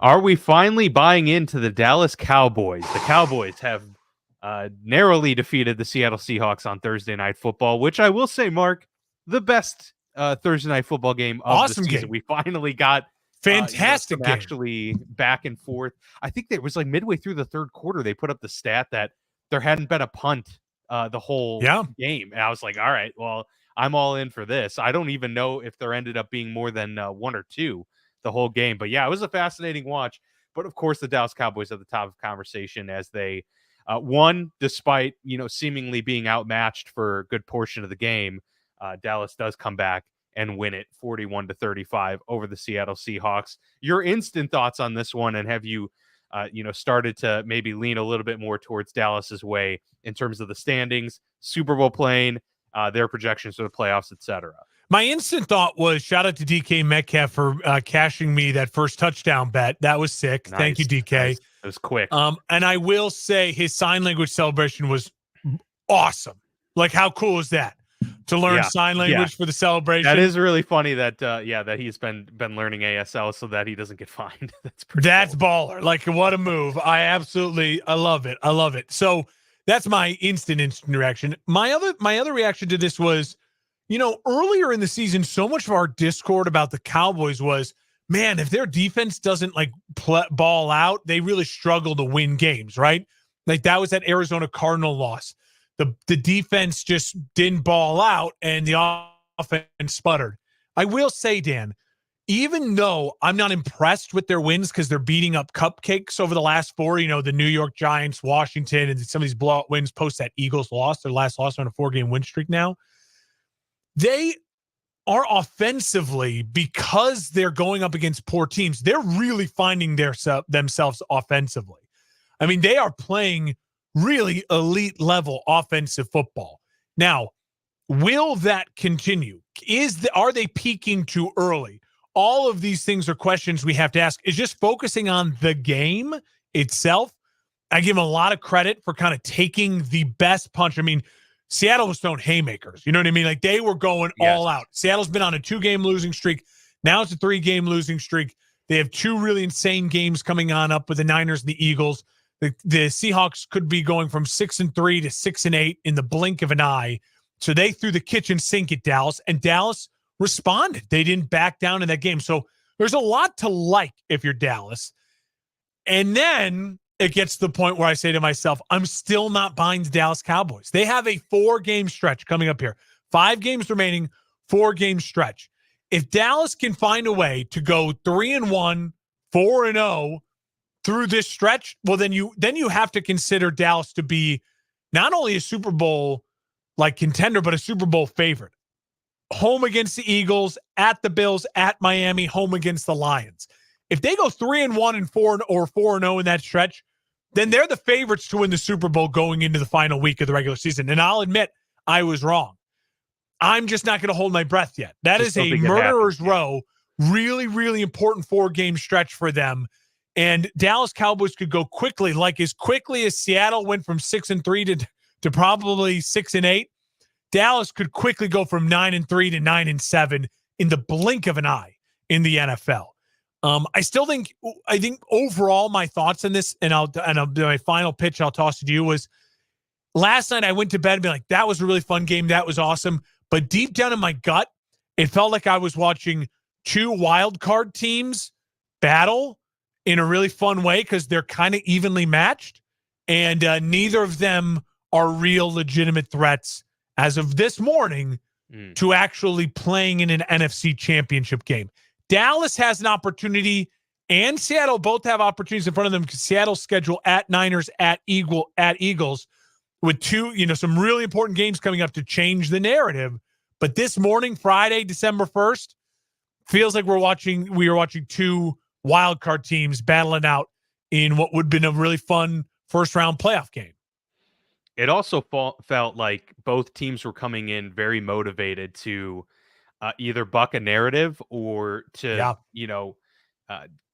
Are we finally buying into the Dallas Cowboys? The Cowboys have narrowly defeated the Seattle Seahawks on Thursday Night Football, which I will say, Mark, the best Thursday Night Football game of the Awesome season. game. We finally got Fantastic some game. actually back and forth. I think it was like midway through the third quarter, they put up the stat that there hadn't been a punt the whole game. And I was like, all right, well, I'm all in for this. I don't even know if there ended up being more than one or two the whole game. But yeah, it was a fascinating watch. But of course, the Dallas Cowboys at the top of conversation as they won, despite seemingly being outmatched for a good portion of the game. Dallas does come back and win it 41-35 over the Seattle Seahawks. Your instant thoughts on this one, and have you started to maybe lean a little bit more towards Dallas's way in terms of the standings, Super Bowl playing, their projections for the playoffs, etc.? My instant thought was shout out to DK Metcalf for cashing me that first touchdown bet. That was sick. Nice. Thank you, DK. Nice. It was quick. And I will say his sign language celebration was awesome. Like, how cool is that? To learn sign language for the celebration. That is really funny that he's been learning ASL so that he doesn't get fined. That's cool. Baller. Like, what a move. I love it. I love it. So that's my instant reaction. My other reaction to this was, earlier in the season, so much of our discord about the Cowboys was, man, if their defense doesn't ball out, they really struggle to win games, right? Like that was that Arizona Cardinal loss. The defense just didn't ball out and the offense sputtered. I will say, Dan, even though I'm not impressed with their wins because they're beating up cupcakes over the last four, the New York Giants, Washington, and some of these blowout wins post that Eagles loss, their last loss on a 4-game win streak now. They are offensively, because they're going up against poor teams, they're really finding themselves offensively. I mean, they are playing really elite level offensive football. Now, will that continue? Are they peaking too early? All of these things are questions we have to ask. Is just focusing on the game itself. I give them a lot of credit for kind of taking the best punch. I mean, Seattle was throwing haymakers. You know what I mean? Like they were going all out. Seattle's been on a 2-game losing streak. Now it's a 3-game losing streak. They have 2 really insane games coming on up with the Niners and the Eagles. The Seahawks could be going from 6-3 to 6-8 in the blink of an eye. So they threw the kitchen sink at Dallas, and Dallas responded. They didn't back down in that game. So there's a lot to like if you're Dallas. And then it gets to the point where I say to myself, I'm still not buying the Dallas Cowboys. They have a 4-game stretch coming up here. 5 games remaining, 4-game stretch. If Dallas can find a way to go 3-1, 4-0 through this stretch, well, then you have to consider Dallas to be not only a Super Bowl contender, but a Super Bowl favorite. Home against the Eagles, at the Bills, at Miami, home against the Lions. If they go 3-1 and 4 or 4-0 in that stretch, then they're the favorites to win the Super Bowl going into the final week of the regular season. And I'll admit, I was wrong. I'm just not going to hold my breath yet. That is a murderer's row, really, really important 4-game stretch for them. And Dallas Cowboys could go quickly, as quickly as Seattle went from 6-3 to probably 6-8. Dallas could quickly go from 9-3 to 9-7 in the blink of an eye in the NFL. I think overall my thoughts on this, and my final pitch I'll toss to you was last night I went to bed and be like, that was a really fun game. That was awesome. But deep down in my gut, it felt like I was watching 2 wild card teams battle in a really fun way because they're kind of evenly matched. And neither of them are real legitimate threats as of this morning to actually playing in an NFC championship game. Dallas has an opportunity, and Seattle both have opportunities in front of them because Seattle's schedule at Niners, at Eagles, with 2, some really important games coming up to change the narrative. But this morning, Friday, December 1st, feels like we were watching 2 wild card teams battling out in what would have been a really fun first-round playoff game. It also felt like both teams were coming in very motivated to either buck a narrative or to,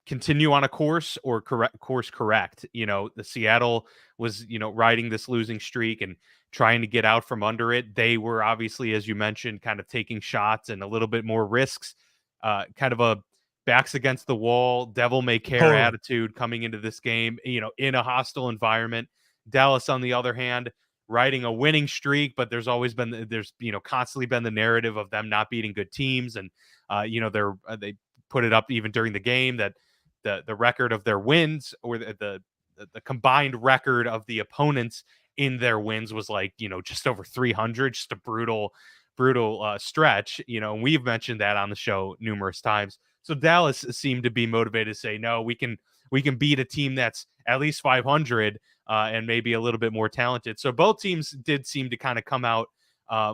continue on a course or correct. The Seattle was, riding this losing streak and trying to get out from under it. They were obviously, as you mentioned, kind of taking shots and a little bit more risks, kind of a backs against the wall, devil may care attitude coming into this game, in a hostile environment. Dallas, on the other hand, riding a winning streak, but there's constantly been the narrative of them not beating good teams. And, they put it up even during the game that the record of their wins, or the combined record of the opponents in their wins, was just over 300, just a brutal stretch, and we've mentioned that on the show numerous times. So Dallas seemed to be motivated to say, no, we can beat a team that's at least 500 and maybe a little bit more talented. So both teams did seem to kind of come out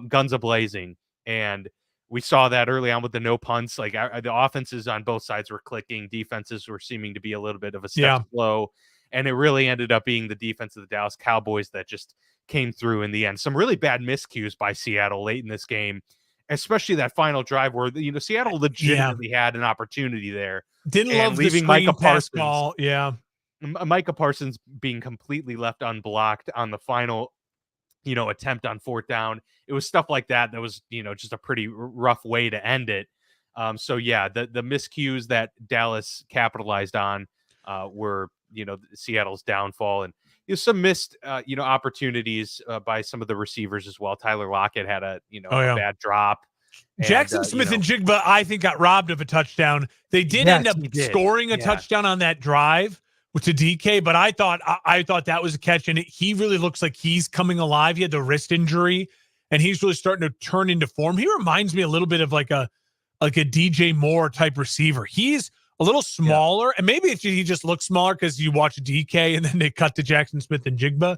guns a-blazing, and we saw that early on with the no punts. Like the offenses on both sides were clicking, defenses were seeming to be a little bit of a step slow, and it really ended up being the defense of the Dallas Cowboys that just came through in the end. Some really bad miscues by Seattle late in this game, especially that final drive where Seattle legitimately had an opportunity there. Didn't love leaving Micah Parsons. Ball. Yeah, Micah Parsons being completely left unblocked on the final attempt on fourth down. It was stuff like that was just a pretty rough way to end it. So yeah, the miscues that Dallas capitalized on were Seattle's downfall, and some missed opportunities by some of the receivers as well. Tyler Lockett had a a bad drop. Jackson Smith and Jigba, I think, got robbed of a touchdown. They did end up scoring a touchdown on that drive with the DK, but I thought that was a catch, and he really looks like he's coming alive. He had the wrist injury, and he's really starting to turn into form. He reminds me a little bit of like a DJ Moore type receiver. He's a little smaller, and maybe he just looks smaller because you watch DK and then they cut to Jackson Smith and Jigba,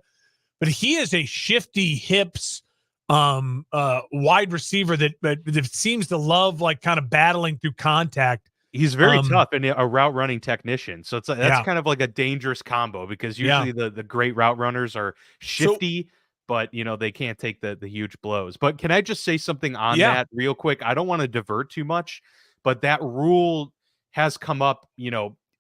but he is a shifty hips wide receiver that seems to love kind of battling through contact. He's very tough and a route running technician. So that's kind of like a dangerous combo, because usually the great route runners are shifty, but they can't take the huge blows. But can I just say something on that real quick? I don't want to divert too much, but that rule has come up,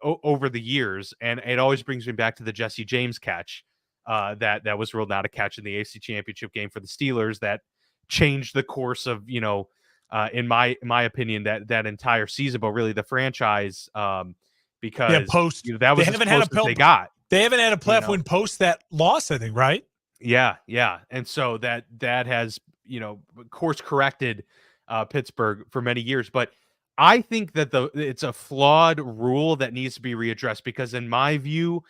over the years, and it always brings me back to the Jesse James catch that was ruled not a catch in the AFC Championship game for the Steelers that changed the course of in my opinion that entire season, but really the franchise, because that was as close as they got. They haven't had a playoff win post that loss, I think, right? Yeah, and so that has course corrected Pittsburgh for many years, but I think that it's a flawed rule that needs to be readdressed, because in my view,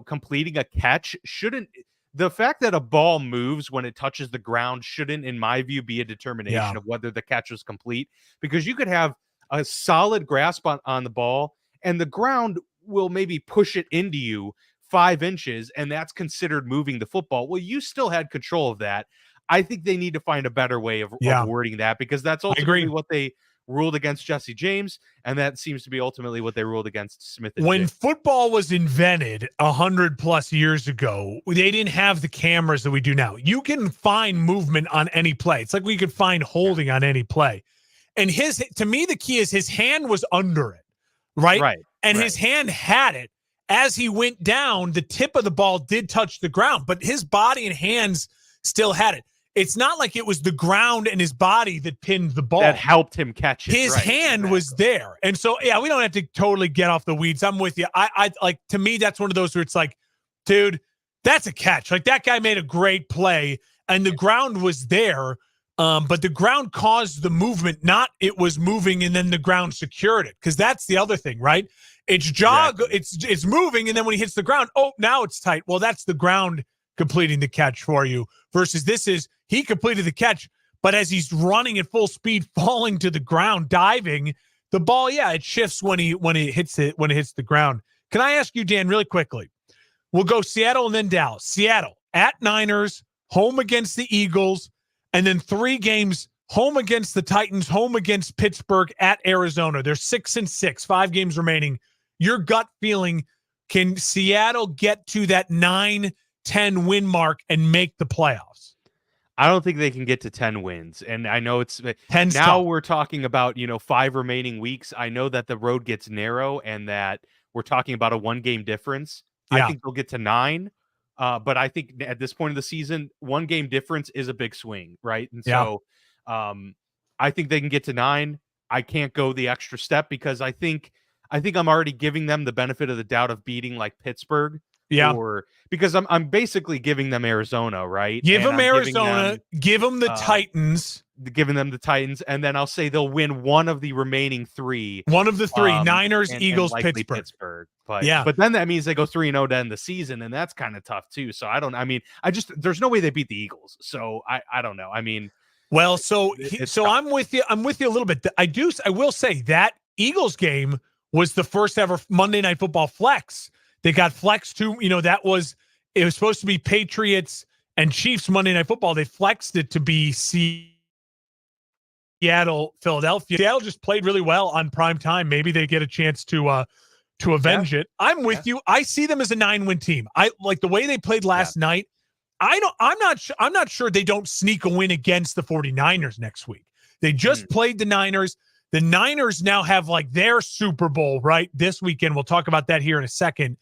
completing a catch shouldn't. The fact that a ball moves when it touches the ground shouldn't, in my view, be a determination of whether the catch was complete, because you could have a solid grasp on the ball and the ground will maybe push it into you 5 inches, and that's considered moving the football. Well, you still had control of that. I think they need to find a better way of wording that, because that's ultimately what they ruled against Jesse James, and that seems to be ultimately what they ruled against Smith. When football was invented 100+ years ago, they didn't have the cameras that we do now. You can find movement on any play. It's like we could find holding on any play. And to me, the key is his hand was under it, right? And his hand had it. As he went down, the tip of the ball did touch the ground, but his body and hands still had it. It's not like it was the ground and his body that pinned the ball. That helped him catch it. His hand was there. And so, we don't have to totally get off the weeds. I'm with you. I like, to me, that's one of those where it's like, dude, that's a catch. Like, that guy made a great play and the ground was there. But the ground caused the movement, not it was moving and then the ground secured it. Cause that's the other thing, right? It's it's moving. And then when he hits the ground, now it's tight. Well, that's the ground completing the catch for you, versus this is he completed the catch, but as he's running at full speed, falling to the ground, diving, the ball, it shifts when it hits the ground. Can I ask you, Dan, really quickly? We'll go Seattle and then Dallas. Seattle at Niners, home against the Eagles, and then 3 games home against the Titans, home against Pittsburgh, at Arizona. They're 6-6, 5 games remaining. Your gut feeling, can Seattle get to that 9-10 win mark and make the playoffs? I don't think they can get to 10 wins. And I know it's 10 now we're talking about, 5 remaining weeks. I know that the road gets narrow and that we're talking about a 1-game difference. I think they'll get to 9. But I think at this point of the season, 1-game difference is a big swing, right? And so I think they can get to 9. I can't go the extra step because I think I'm already giving them the benefit of the doubt of beating like Pittsburgh. Yeah. Or because I'm basically giving them Arizona, right? Give And them I'm Arizona, give them the Titans. Giving them the Titans, and then I'll say they'll win one of the remaining 3. One of the 3, Niners, and Eagles, likely Pittsburgh. But Yeah. but then that means they go 3-0 to end the season, and that's kind of tough too. So there's no way they beat the Eagles. So I don't know. I mean, well, so tough. I'm with you. I'm with you a little bit. I will say that Eagles game was the first ever Monday Night Football flex. They got flexed to, it was supposed to be Patriots and Chiefs Monday Night Football. They flexed it to be Seattle, Philadelphia. Seattle just played really well on prime time. Maybe they get a chance to avenge it. I'm with you. I see them as a 9-win team. I like the way they played last night. I'm not sure they don't sneak a win against the 49ers next week. They just played the Niners. The Niners now have like their Super Bowl, right? This weekend. We'll talk about that here in a second.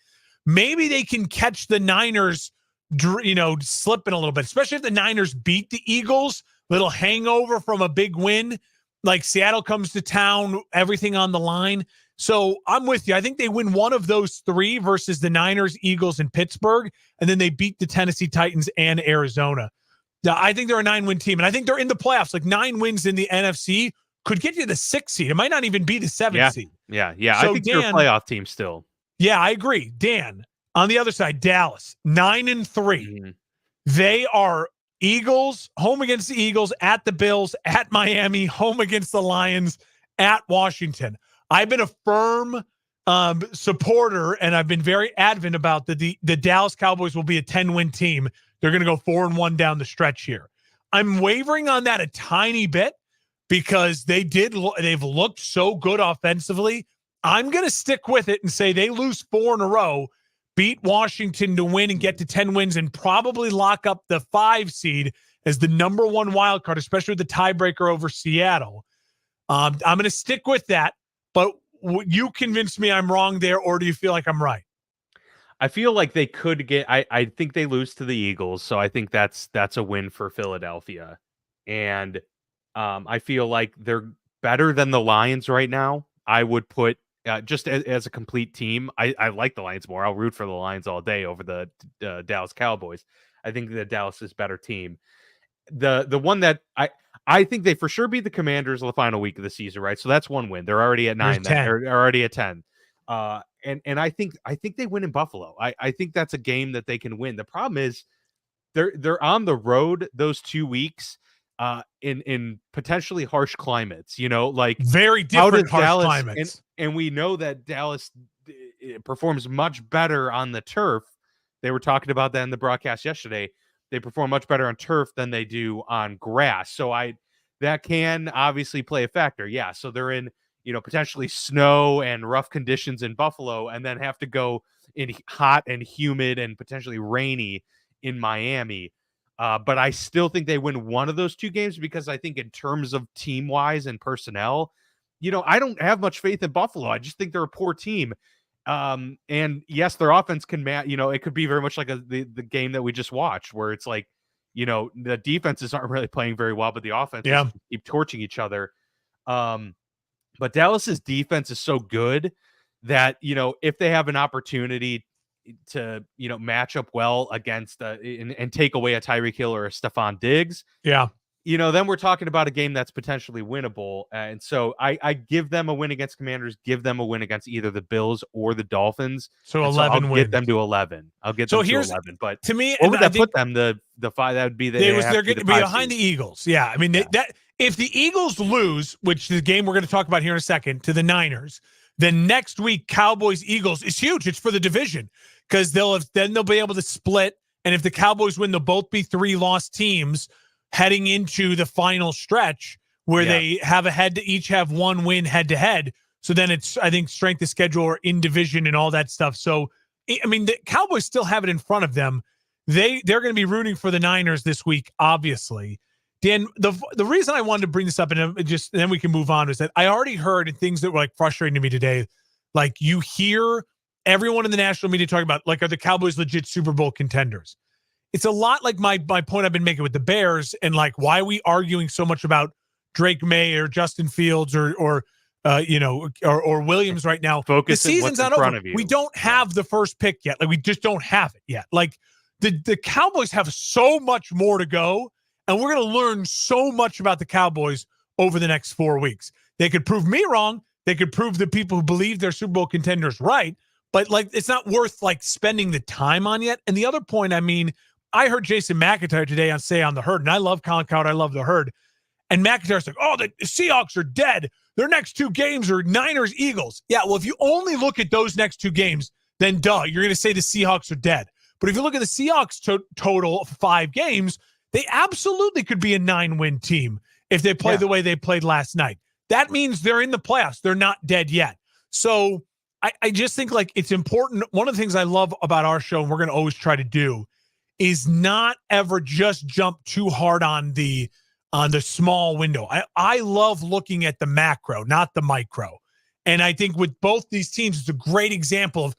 Maybe they can catch the Niners, slipping a little bit, especially if the Niners beat the Eagles. Little hangover from a big win. Like Seattle comes to town, everything on the line. So I'm with you. I think they win one of those 3 versus the Niners, Eagles, and Pittsburgh, and then they beat the Tennessee Titans and Arizona. I think they're a 9-win team, and I think they're in the playoffs. Like 9 wins in the NFC could get you the 6th seed. It might not even be the 7th seed. Yeah. So I think they're a playoff team still. Yeah, I agree. Dan, on the other side, Dallas, 9-3. They are Eagles, home against the Eagles, at the Bills, at Miami, home against the Lions, at Washington. I've been a firm supporter, and I've been very adamant about the Dallas Cowboys will be a 10-win team. They're going to go 4-1 down the stretch here. I'm wavering on that a tiny bit because they've looked so good offensively. I'm going to stick with it and say they lose 4 in a row, beat Washington to win and get to 10 wins and probably lock up the 5 seed as the number 1 wild card, especially with the tiebreaker over Seattle. I'm going to stick with that, but you convinced me I'm wrong there, or do you feel like I'm right? I feel like they could get. I think they lose to the Eagles, so I think that's a win for Philadelphia, and I feel like they're better than the Lions right now. I would put just as a complete team. I like the Lions more. I'll root for the Lions all day over the Dallas Cowboys. I think that Dallas is a better team. The one that I think they for sure beat the Commanders in the final week of the season, right? So that's 1 win. They're already at 9. They're already at 10. And I think they win in Buffalo. I think that's a game that they can win. The problem is they're on the road those 2 weeks in potentially harsh climates, like very different harsh climates. And we know that Dallas performs much better on the turf. They were talking about that in the broadcast yesterday. They perform much better on turf than they do on grass. So that can obviously play a factor. Yeah. So they're in, potentially snow and rough conditions in Buffalo, and then have to go in hot and humid and potentially rainy in Miami. But I still think they win one of those 2 games because I think in terms of team wise and personnel, I don't have much faith in Buffalo. I just think they're a poor team. And yes, their offense can it could be very much like the game that we just watched, where it's like, the defenses aren't really playing very well, but the offenses keep torching each other. But Dallas's defense is so good that, if they have an opportunity to, match up well against and take away a Tyreek Hill or a Stephon Diggs, then we're talking about a game that's potentially winnable. And so I give them a win against Commanders, give them a win against either the Bills or the Dolphins. So 11 wins. Get them to 11. I'll get them to 11. But to me, what would that put them? The 5, that would be they're going to be behind the Eagles. Yeah. I mean, that if the Eagles lose, which the game we're going to talk about here in a second, to the Niners, then next week, Cowboys, Eagles is huge. It's for the division because they'll be able to split. And if the Cowboys win, they'll both be 3-loss teams heading into the final stretch where they have each have 1 win head to head. So then it's, I think, strength of schedule or in division and all that stuff. So, I mean, the Cowboys still have it in front of them. They're going to be rooting for the Niners this week, obviously. Dan, the reason I wanted to bring this up and then we can move on is that I already heard things that were like frustrating to me today. Like you hear everyone in the national media talking about, like, are the Cowboys legit Super Bowl contenders? It's a lot like my point I've been making with the Bears and like why are we arguing so much about Drake May or Justin Fields or Williams right now. Focus the season's not over. We don't have the first pick yet. Like, we just don't have it yet. Like, the Cowboys have so much more to go, and we're going to learn so much about the Cowboys over the next 4 weeks. They could prove me wrong. They could prove the people who believe they're Super Bowl contenders right. But, like, it's not worth, like, spending the time on yet. And the other point, I mean, I heard Jason McIntyre today on The Herd, and I love Colin Cowherd. I love The Herd. And McIntyre's like, oh, the Seahawks are dead. Their next 2 games are Niners, Eagles. Yeah, well, if you only look at those next 2 games, then duh, you're going to say the Seahawks are dead. But if you look at the Seahawks total of 5 games, they absolutely could be a 9-win team if they play the way they played last night. That means they're in the playoffs. They're not dead yet. So I just think, like, it's important. One of the things I love about our show, and we're going to always try to do, is not ever just jump too hard on the small window. I love looking at the macro, not the micro. And I think with both these teams, it's a great example of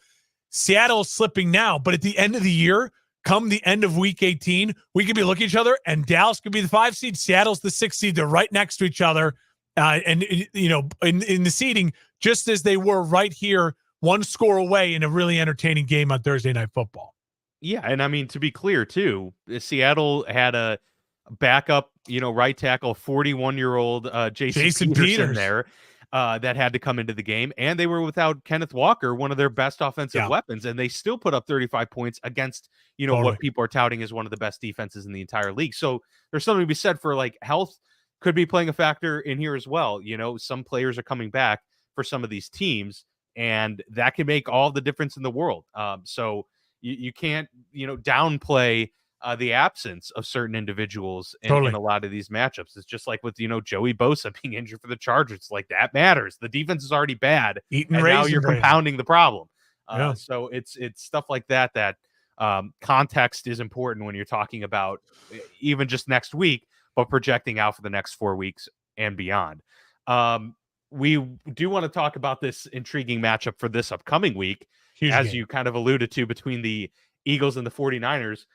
Seattle slipping now, but at the end of the year, come the end of week 18, we could be looking at each other, and Dallas could be the 5 seed, Seattle's the 6 seed. They're right next to each other, and in the seeding, just as they were right here, 1 score away in a really entertaining game on Thursday Night Football. Yeah, and I mean, to be clear too, Seattle had a backup, right tackle, 41-year-old Jason Peterson there. That had to come into the game, and they were without Kenneth Walker, one of their best offensive weapons, and they still put up 35 points against, what people are touting as one of the best defenses in the entire league. So there's something to be said for, like, health could be playing a factor in here as well. Some players are coming back for some of these teams, and that can make all the difference in the world. So you can't, downplay the absence of certain individuals in a lot of these matchups. It's just like with, Joey Bosa being injured for the Chargers. Like, that matters. The defense is already bad, and now you're compounding the problem. So it's stuff like that context is important when you're talking about even just next week, but projecting out for the next 4 weeks and beyond. We do want to talk about this intriguing matchup for this upcoming week, as you kind of alluded to, between the Eagles and the 49ers.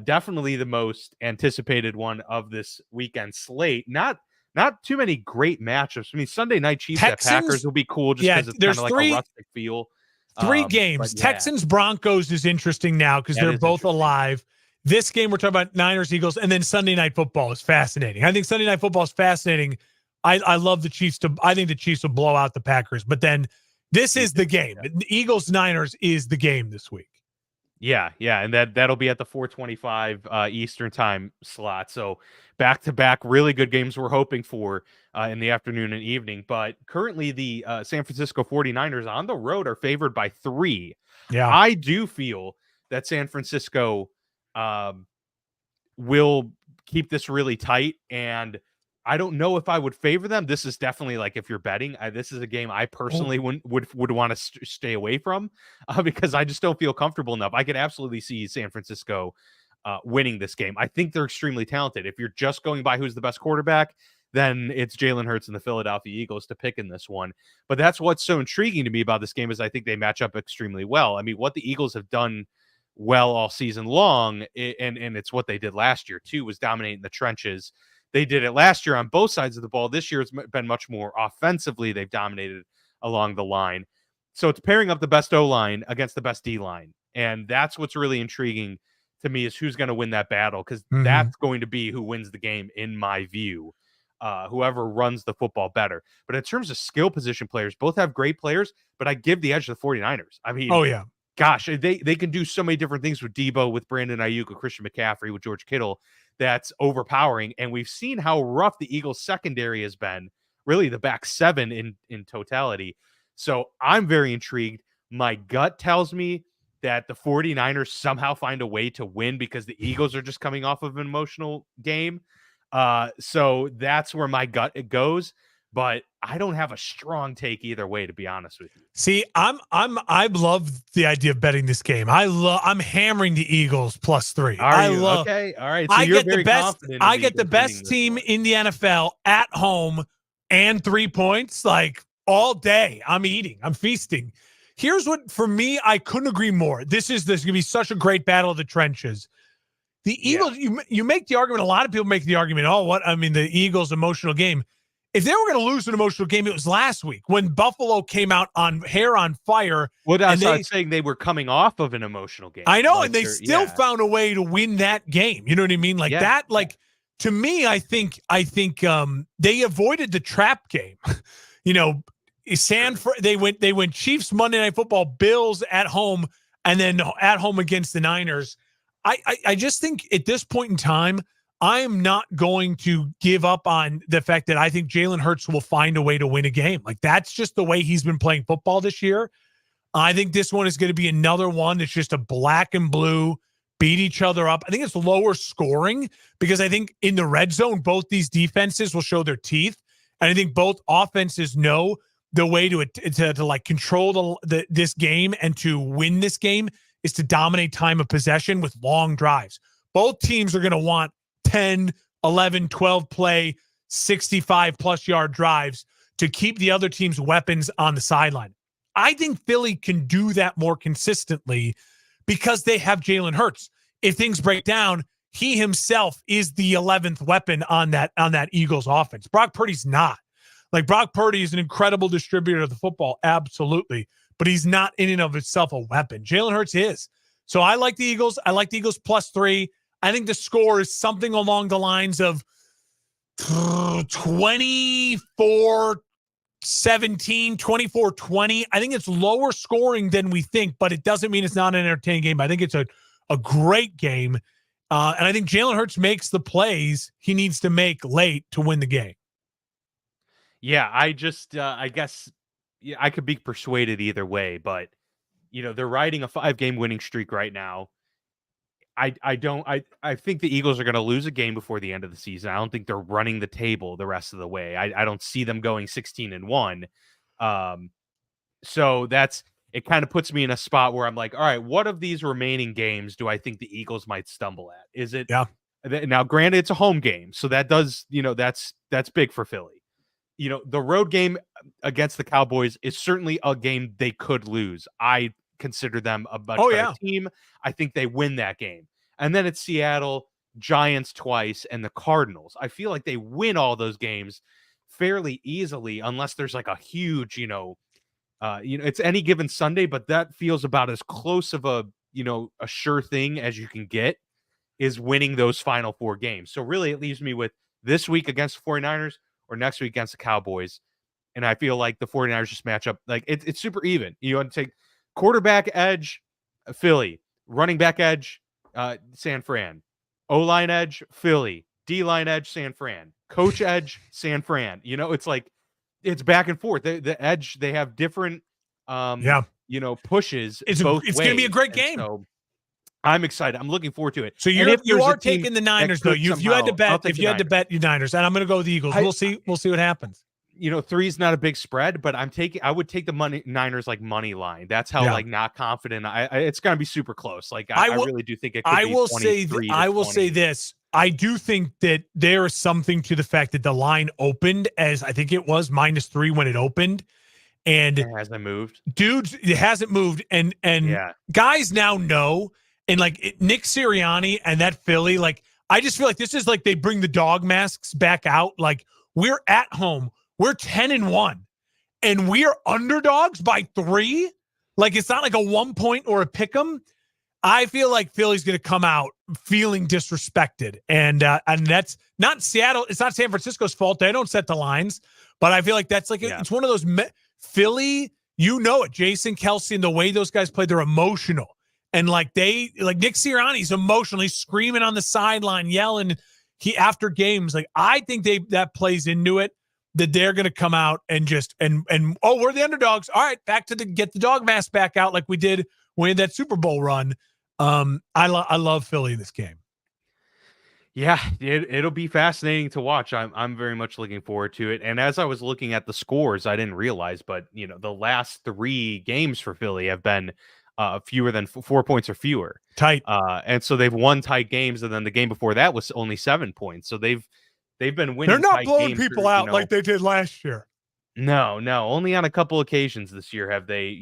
Definitely the most anticipated one of this weekend slate. Not too many great matchups. I mean, Sunday night Chiefs at Packers will be cool just because it's kind of like a rustic feel. 3 games. Texans Broncos is interesting now because they're both alive. This game we're talking about Niners Eagles, and then Sunday Night Football is fascinating. I think Sunday Night Football is fascinating. I love the Chiefs. I think the Chiefs will blow out the Packers, but then this is the game. Eagles Niners is the game this week. Yeah, and that'll be at the 4:25 Eastern time slot. So back-to-back really good games we're hoping for in the afternoon and evening. But currently the San Francisco 49ers on the road are favored by 3. Yeah, I do feel that San Francisco will keep this really tight, and I don't know if I would favor them. This is definitely, like, if you're betting, this is a game I personally would want to stay away from because I just don't feel comfortable enough. I could absolutely see San Francisco winning this game. I think they're extremely talented. If you're just going by who's the best quarterback, then it's Jalen Hurts and the Philadelphia Eagles to pick in this one. But that's what's so intriguing to me about this game is I think they match up extremely well. I mean, what the Eagles have done well all season long, and it's what they did last year too, was dominating the trenches. They did it last year on both sides of the ball. This year it's been much more offensively. They've dominated along the line. So it's pairing up the best O-line against the best D-line. And that's what's really intriguing to me, is who's going to win that battle, because that's going to be who wins the game, in my view. Whoever runs the football better. But in terms of skill position players, both have great players, but I give the edge to the 49ers. I mean, gosh, they can do so many different things with Debo, with Brandon Ayuk, with Christian McCaffrey, with George Kittle. That's overpowering. And we've seen how rough the Eagles secondary has been, really the back 7 in totality. So I'm very intrigued. My gut tells me that the 49ers somehow find a way to win because the Eagles are just coming off of an emotional game. So that's where my gut goes. But I don't have a strong take either way, to be honest with you. See, I love the idea of betting this game. I'm hammering the Eagles +3. Okay. All right. So you're very confident. I get the best team in the NFL at home and 3 points, like, all day. I'm eating. I'm feasting. Here's what, for me, I couldn't agree more. This is going to be such a great battle of the trenches. The Eagles, you make the argument, a lot of people make the argument, the Eagles' emotional game. if they were going to lose an emotional game, it was last week when Buffalo came out on hair on fire. Well, that's what I was saying. They were coming off of an emotional game. I know, and they still found a way to win that game. You know what I mean? Like that, like to me, I think they avoided the trap game. You know, they went Chiefs Monday Night Football, Bills at home, and then at home against the Niners. I just think at this point in time, I'm not going to give up on the fact that I think Jalen Hurts will find a way to win a game. Like that's just the way he's been playing football this year. I think this one is going to be another one that's just a black and blue, beat each other up. I think it's lower scoring because I think in the red zone, both these defenses will show their teeth. And I think both offenses know the way to like control this game and to win this game is to dominate time of possession with long drives. Both teams are going to want 10, 11, 12 play, 65 plus yard drives to keep the other team's weapons on the sideline. I think Philly can do that more consistently because they have Jalen Hurts. If things break down, he himself is the 11th weapon on that Eagles offense. Brock Purdy's not. Like Brock Purdy is an incredible distributor of the football, absolutely, but he's not in and of itself a weapon. Jalen Hurts is. So I like the Eagles. I like the Eagles +3. I think the score is something along the lines of 24-17, 24-20. I think it's lower scoring than we think, but it doesn't mean it's not an entertaining game. I think it's a great game. And I think Jalen Hurts makes the plays he needs to make late to win the game. Yeah, I guess I could be persuaded either way, but they're riding a 5-game winning streak right now. I think the Eagles are going to lose a game before the end of the season. I don't think they're running the table the rest of the way. I don't see them going 16-1. So it kind of puts me in a spot where I'm like, all right, what of these remaining games do I think the Eagles might stumble at? Is it now granted it's a home game, so that does, that's big for Philly. The road game against the Cowboys is certainly a game they could lose. I consider them a much better team. I think they win that game. And then it's Seattle, Giants twice, and the Cardinals. I feel like they win all those games fairly easily unless there's like a huge, it's any given Sunday, but that feels about as close of a sure thing as you can get is winning those final 4 games. So really it leaves me with this week against the 49ers or next week against the Cowboys. And I feel like the 49ers just match up. Like it's super even. You want to take quarterback edge, Philly. Running back edge, San Fran. O-line edge, Philly. D-line edge, San Fran. Coach edge, San Fran. It's like it's back and forth. The edge, they have different pushes. It's going to be a great game. So I'm excited. I'm looking forward to it. So you are taking the Niners though. If you had to bet your Niners, and I'm going to go with the Eagles. We'll see what happens. 3 is not a big spread, but I would take the Niners like money line. That's how like not confident. It's going to be super close. Like I really do think it could be 23 I will say this. I do think that there is something to the fact that the line opened as I think it was -3 when it opened. And it hasn't moved. Dudes, it hasn't moved. And guys now know. And like Nick Sirianni and that Philly, like I just feel like this is like they bring the dog masks back out. Like we're at home. We're 10-1 and we are underdogs by 3. Like it's not like a 1 point or a pick 'em. I feel like Philly's going to come out feeling disrespected. And that's not Seattle. It's not San Francisco's fault. They don't set the lines, but I feel like that's like, it's one of those Philly, it, Jason Kelce and the way those guys play, they're emotional. And like Nick Sirianni's emotional. He's screaming on the sideline, yelling after games. Like I think that plays into it. That they're going to come out and we're the underdogs. All right, back to get the dog mask back out like we did when we had that Super Bowl run. I love Philly in this game. Yeah, it'll be fascinating to watch. I'm very much looking forward to it. And as I was looking at the scores, I didn't realize, but the last 3 games for Philly have been fewer than 4 points or fewer. Tight. And so they've won tight games, and then the game before that was only 7 points. So they've been winning. They're not blowing people out like they did last year. No. Only on a couple occasions this year have they,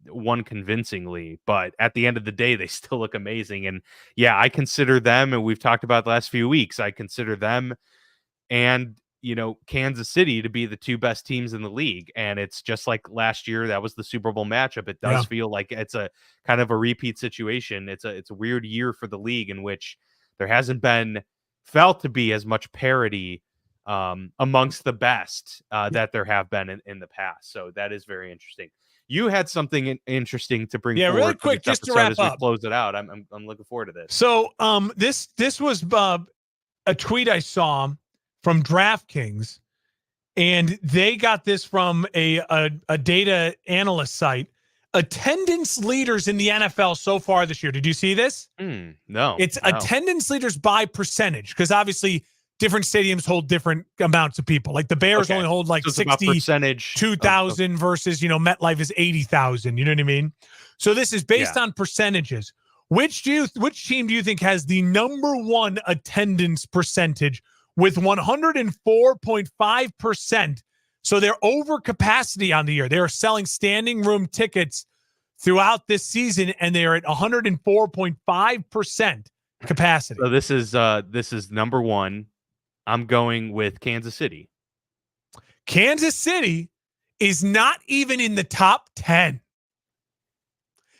won convincingly. But at the end of the day, they still look amazing. And yeah, I consider them, and we've talked about the last few weeks, I consider them and Kansas City to be the two best teams in the league. And it's just like last year, that was the Super Bowl matchup. It does feel like it's a kind of a repeat situation. It's a weird year for the league in which there hasn't been felt to be as much parity amongst the best that there have been in the past. So that is very interesting. You had something interesting to bring forward really quick, just to wrap as we close it out. I'm looking forward to this. So this was a tweet I saw from DraftKings, and they got this from a data analyst site. Attendance leaders in the NFL so far this year. Did you see this? No. It's attendance leaders by percentage, because obviously different stadiums hold different amounts of people. Like the Bears only hold like 62,000 versus, MetLife is 80,000. You know what I mean? So this is based on percentages. Which team do you think has the number one attendance percentage with 104.5%? So they're over capacity on the year. They are selling standing room tickets throughout this season, and they are at 104.5% capacity. So this is number one. I'm going with Kansas City. Kansas City is not even in the top 10.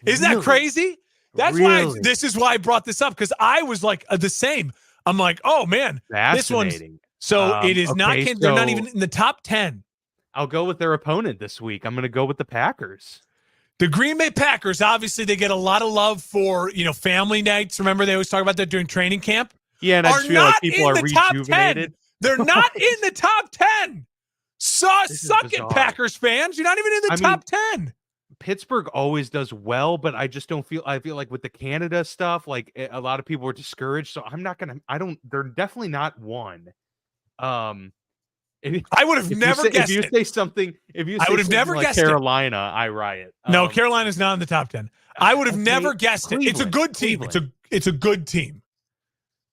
Isn't that crazy? That's why this is why I brought this up, because I was like the same. I'm like, oh man, this one's so it is not. They're not even in the top 10. I'll go with their opponent this week. I'm going to go with the Packers. The Green Bay Packers, obviously, they get a lot of love for family nights. Remember, they always talk about that during training camp. Yeah, and I just feel like people are rejuvenated. They're not in the top 10. Suck it, Packers fans. You're not even in the top 10. Pittsburgh always does well, but I just don't feel. I feel like with the Canada stuff, like a lot of people were discouraged. So I'm not gonna. I don't. They're definitely not one. I would have never guessed. If you say something, I would have never guessed Carolina, I riot. No, Carolina's not in the top 10. I would have never guessed it. It's a good team. It's a good team.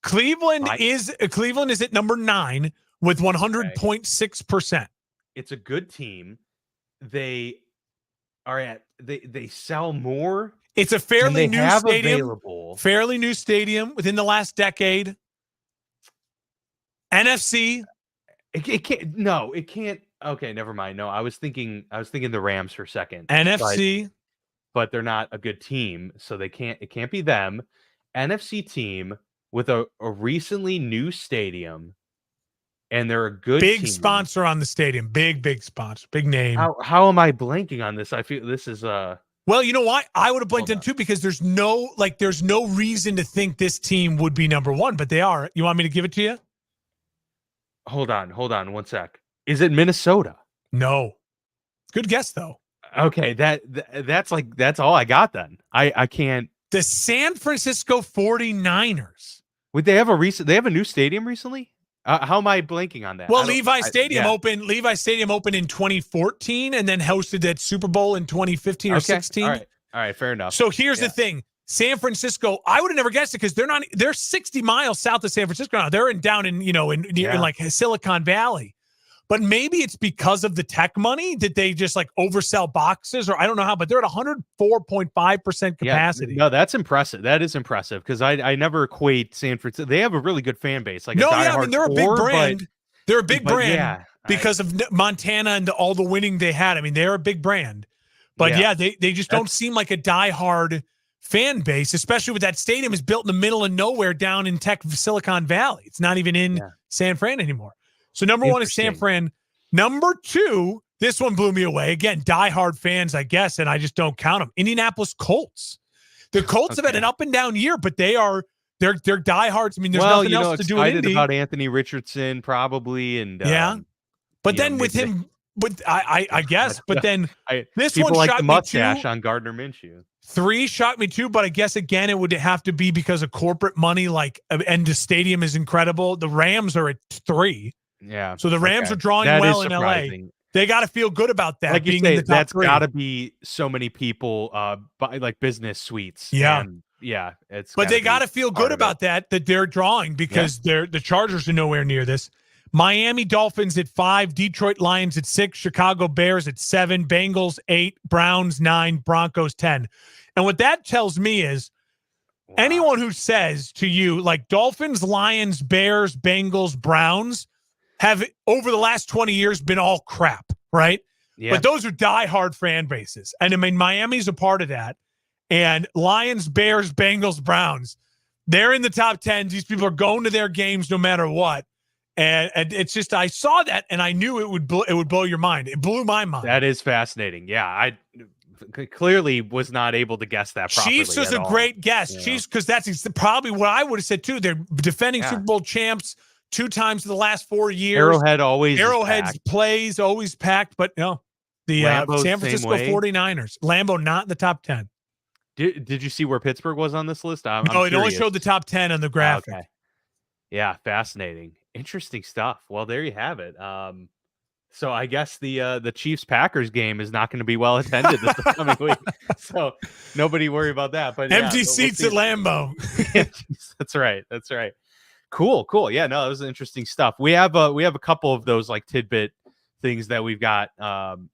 Cleveland is at number 9 with 100.6%. It's a good team. They are at they sell more. It's a fairly new stadium. Fairly new stadium within the last decade. NFC. It can't. No, it can't. Okay, never mind. No, I was thinking the Rams for a second. NFC, but they're not a good team, so they can't. It can't be them. NFC team with a recently new stadium, and they're a good big team. Sponsor on the stadium. Big sponsor. Big name. How am I blanking on this? I feel this is Well, you know why? I would have blanked on too, because there's no reason to think this team would be number one, but they are. You want me to give it to you? Hold on 1 sec. Is it Minnesota? No. Good guess though. Okay, that's all I got then. I can't. The San Francisco 49ers. Would they have a new stadium recently? How am I blanking on that? Well, Levi Stadium opened in 2014 and then hosted that Super Bowl in 2015 or 16. All right, fair enough. So here's the thing. San Francisco, I would have never guessed it, because they're 60 miles south of San Francisco now. They're in like Silicon Valley. But maybe it's because of the tech money that they just like oversell boxes, or I don't know how, but they're at 104.5% capacity. No, that's impressive. That is impressive, because I never equate San Francisco. They have a really good fan base. Like they're a big brand. They're a big brand because of Montana and all the winning they had. I mean, they're a big brand. But they just don't seem like a diehard fan base, especially with that stadium is built in the middle of nowhere down in Silicon Valley. It's not even in San Fran anymore. So number one is San Fran. Number 2, this one blew me away. Again, diehard fans, I guess, and I just don't count them. Indianapolis Colts. The Colts have had an up and down year, but they're diehards. I mean, there's nothing else to do in Indy. About Anthony Richardson, probably, and but then with him, but I guess, but then this one like shocked the mustache on Gardner Minshew. 3 shocked me too, but I guess again it would have to be because of corporate money. And the stadium is incredible. The Rams are at 3. Yeah. So the Rams are drawing well in LA. They got to feel good about that. Like being in the top that's got to be so many people like business suites. Yeah. And but they got to feel good about that they're drawing, because the Chargers are nowhere near this. Miami Dolphins at 5, Detroit Lions at 6, Chicago Bears at 7, Bengals 8, Browns 9, Broncos 10. And what that tells me is anyone who says to you like Dolphins, Lions, Bears, Bengals, Browns, have over the last 20 years been all crap, right? Yeah. But those are diehard fan bases. And I mean, Miami's a part of that. And Lions, Bears, Bengals, Browns, they're in the top 10. These people are going to their games no matter what. And it's just, I saw that and I knew it would blow your mind. It blew my mind. That is fascinating. Yeah, I clearly was not able to guess that properly. Chiefs was a great guess. Yeah. Chiefs, because that's probably what I would have said too. They're defending Super Bowl champs 2 times in the last 4 years. Arrowhead's plays always packed, but no. The San Francisco 49ers. Lambeau not in the top 10. Did you see where Pittsburgh was on this list? No, it only showed the top 10 on the graphic. Okay. Yeah, fascinating. Interesting stuff. Well, there you have it. So I guess the Chiefs-Packers game is not going to be well attended this coming week. So nobody worry about that. But empty seats at Lambeau. That's right. That's right. Cool. Yeah, no, that was interesting stuff. We have a couple of those like tidbit things that we've got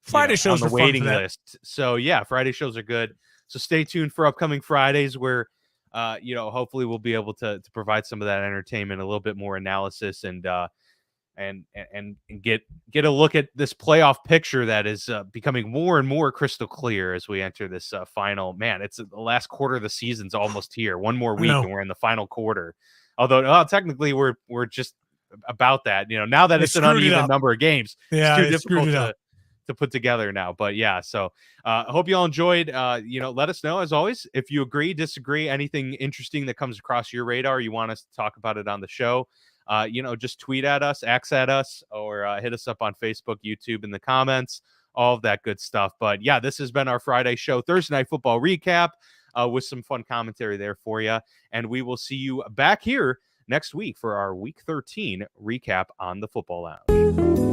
Friday shows on the waiting list. So yeah, Friday shows are good. So stay tuned for upcoming Fridays where hopefully we'll be able to provide some of that entertainment, a little bit more analysis and get a look at this playoff picture that is becoming more and more crystal clear as we enter this final. Man, it's the last quarter of the season's almost here. One more week and we're in the final quarter. Although technically we're just about that, now that it's an uneven number of games, it's too difficult to put together now. But yeah, so I hope you all enjoyed. Let us know as always if you agree, disagree, anything interesting that comes across your radar, you want us to talk about it on the show. Just tweet at us, X at us, or hit us up on Facebook, YouTube in the comments, all of that good stuff. But yeah, this has been our Friday show, Thursday Night Football recap with some fun commentary there for you. And we will see you back here next week for our Week 13 recap on the Football Lounge.